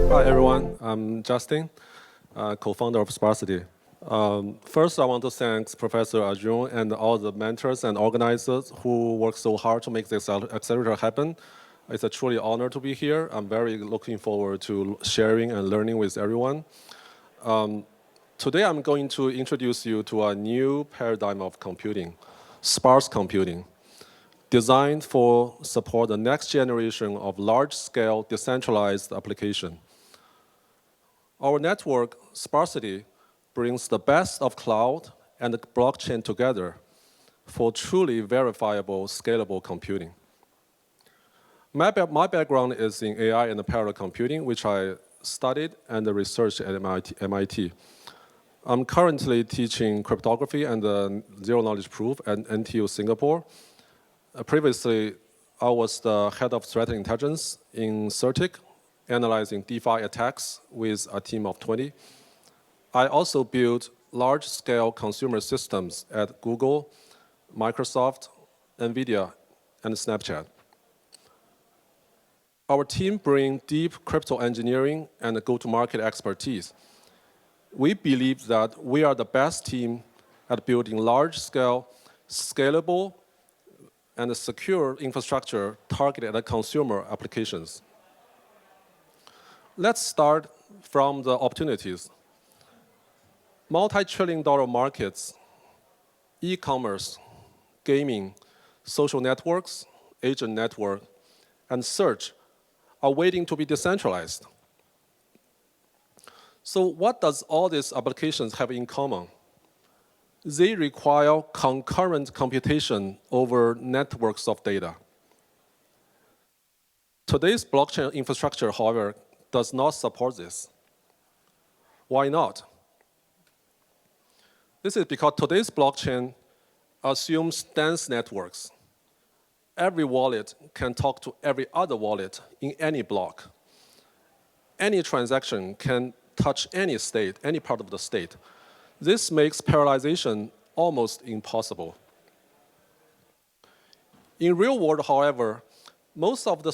Hi, everyone. I'm Justin, co-founder of Sparsity. First, I want to thank Professor Zhang and all the mentors and organizers who worked so hard to make this accelerator happen. It's a truly honor to be here. I'm very looking forward to sharing and learning with everyone. Today, I'm going to introduce you to a new paradigm of computing, sparse computing, designed for support the next generation of large-scale decentralized application. Our network, Sparsity, brings the best of cloud and blockchain together for truly verifiable, scalable computing. My background is in AI and parallel computing, which I studied and researched at MIT. I'm currently teaching cryptography and zero-knowledge proof at NTU Singapore. Previously, I was the head of threat intelligence in CertIC, analyzing DeFi attacks with a team of 20. I also built large-scale consumer systems at Google, Microsoft, NVIDIA, and Snapchat. Our team brings deep crypto engineering and go-to-market expertise. We believe that we are the best team at building large-scale, scalable, and secure infrastructure targeted at consumer applications. Let's start from the opportunities. Multi-trillion-dollar markets, e-commerce, gaming, social networks, agent network, and search are waiting to be decentralized. So what does all these applications have in common? They require concurrent computation over networks of data. Today's blockchain infrastructure, however, does not support this. Why not? This is because today's blockchain assumes dense networks. Every wallet can talk to every other wallet in any block. Any transaction can touch any state, any part of the state. This makes parallelization almost impossible. In real world, however, most of the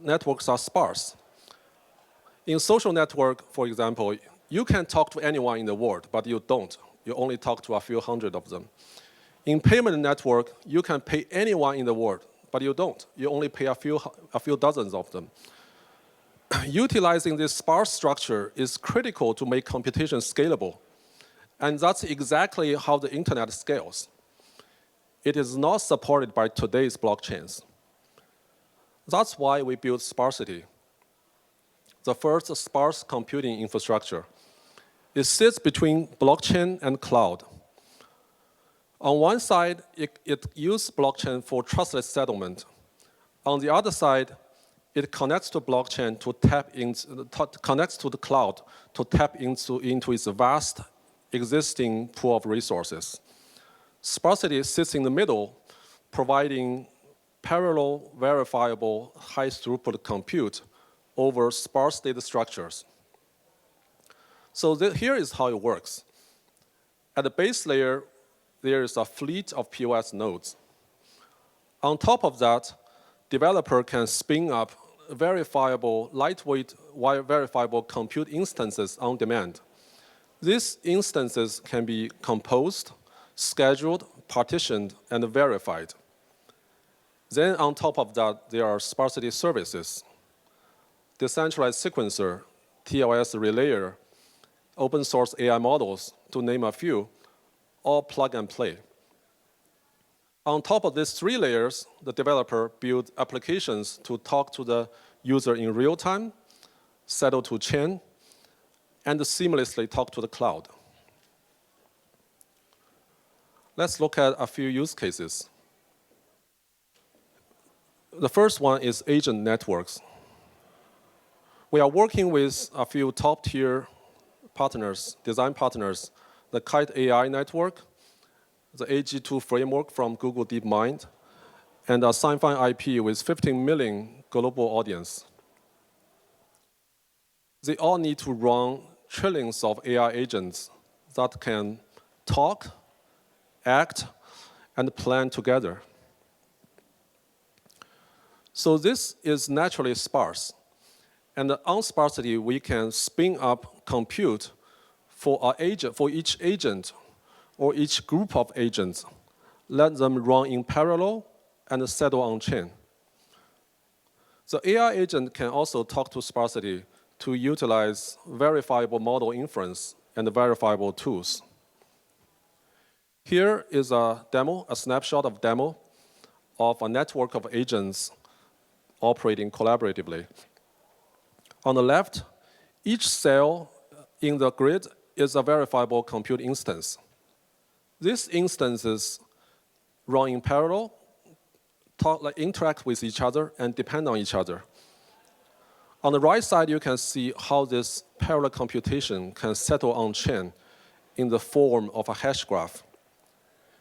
networks are sparse. In social network, for example, you can talk to anyone in the world, but you don't. You only talk to a few hundred of them. In payment network, you can pay anyone in the world, but you don't. You only pay a few dozens of them. Utilizing this sparse structure is critical to make computation scalable. And that's exactly how the internet scales. It is not supported by today's blockchains. That's why we built Sparsity, the first sparse computing infrastructure. It sits between blockchain and cloud. On one side, it uses blockchain for trustless settlement. On the other side, it connects to blockchain to connects to the cloud to tap into its vast existing pool of resources. Sparsity sits in the middle, providing parallel, verifiable, high-throughput compute over sparse data structures. So here is how it works. At the base layer, there is a fleet of POS nodes. On top of that, developer can spin up verifiable, lightweight, verifiable compute instances on demand. These instances can be composed, scheduled, partitioned, and verified. Then on top of that, there are sparsity services, decentralized sequencer, TLS relayer, open source AI models, to name a few, all plug and play. On top of these three layers, the developer builds applications to talk to the user in real time, settle to chain, and seamlessly talk to the cloud. Let's look at a few use cases. The first one is agent networks. We are working with a few top-tier partners, design partners, the Kite AI network, the AG2 framework from Google DeepMind, and a sci-fi IP with 15 million global audience. They all need to run trillions of AI agents that can talk, act, and plan together. So this is naturally sparse. And on Sparsity, we can spin up compute for each agent or each group of agents, let them run in parallel and settle on chain. The AI agent can also talk to Sparsity to utilize verifiable model inference and verifiable tools. Here is a snapshot of demo of a network of agents operating collaboratively. On the left, each cell in the grid is a verifiable compute instance. These instances run in parallel, interact with each other, and depend on each other. On the right side, you can see how this parallel computation can settle on chain in the form of a hash graph.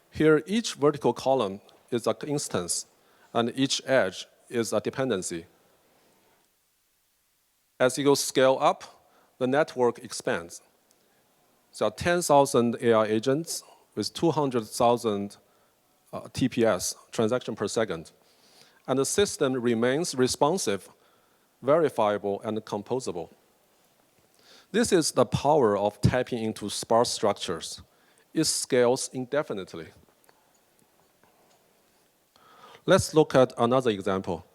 Here, each vertical column is an instance, and each edge is a dependency. As you go scale up, the network expands. There are 10,000 AI agents with 200,000 TPS, transaction per second. And the system remains responsive, verifiable, and composable. This is the power of tapping into sparse structures. It scales indefinitely. Let's look at another example,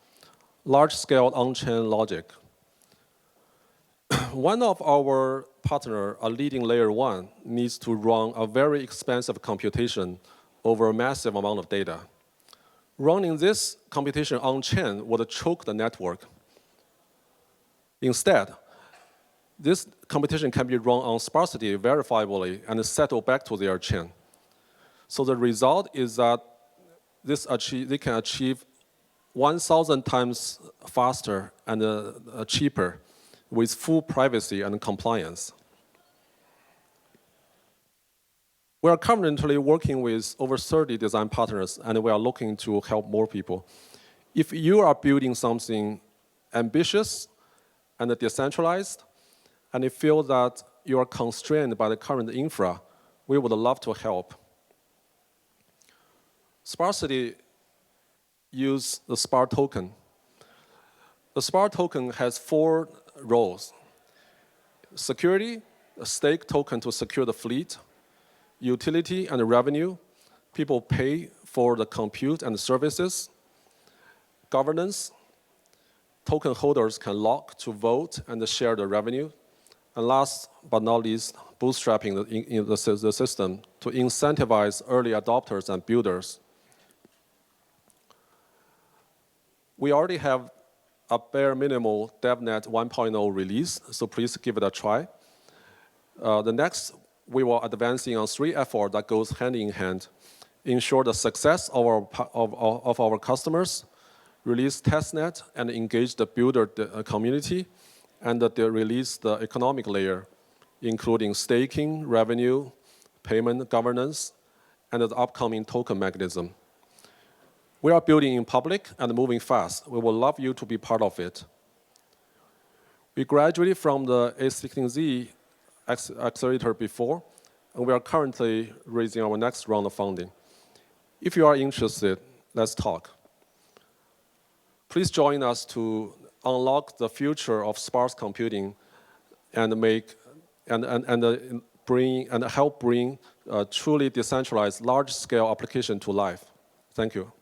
large-scale on-chain logic. One of our partners, a leading layer 1, needs to run a very expensive computation over a massive amount of data. Running this computation on-chain would choke the network. Instead, this computation can be run on Sparsity verifiably and settle back to their chain. So the result is that they can achieve 1,000 times faster and cheaper with full privacy and compliance. We are currently working with over 30 design partners, and we are looking to help more people. If you are building something ambitious and decentralized, and you feel that you are constrained by the current infra, we would love to help. Sparsity uses the SPAR token. The SPAR token has 4 roles: security, a stake token to secure the fleet; utility and revenue, people pay for the compute and services; governance, token holders can lock to vote and share the revenue; and last but not least, bootstrapping the system to incentivize early adopters and builders. We already have a bare minimal DevNet 1.0 release, so please give it a try. The next, we will advancing on 3 efforts that goes hand in hand: ensure the success of our customers, release testnet and engage the builder community, and release the economic layer, including staking, revenue, payment governance, and the upcoming token mechanism. We are building in public and moving fast. We would love you to be part of it. We graduated from the A16Z accelerator before, and we are currently raising our next round of funding. If you are interested, let's talk. Please join us to unlock the future of sparse computing and help bring a truly decentralized, large-scale application to life. Thank you.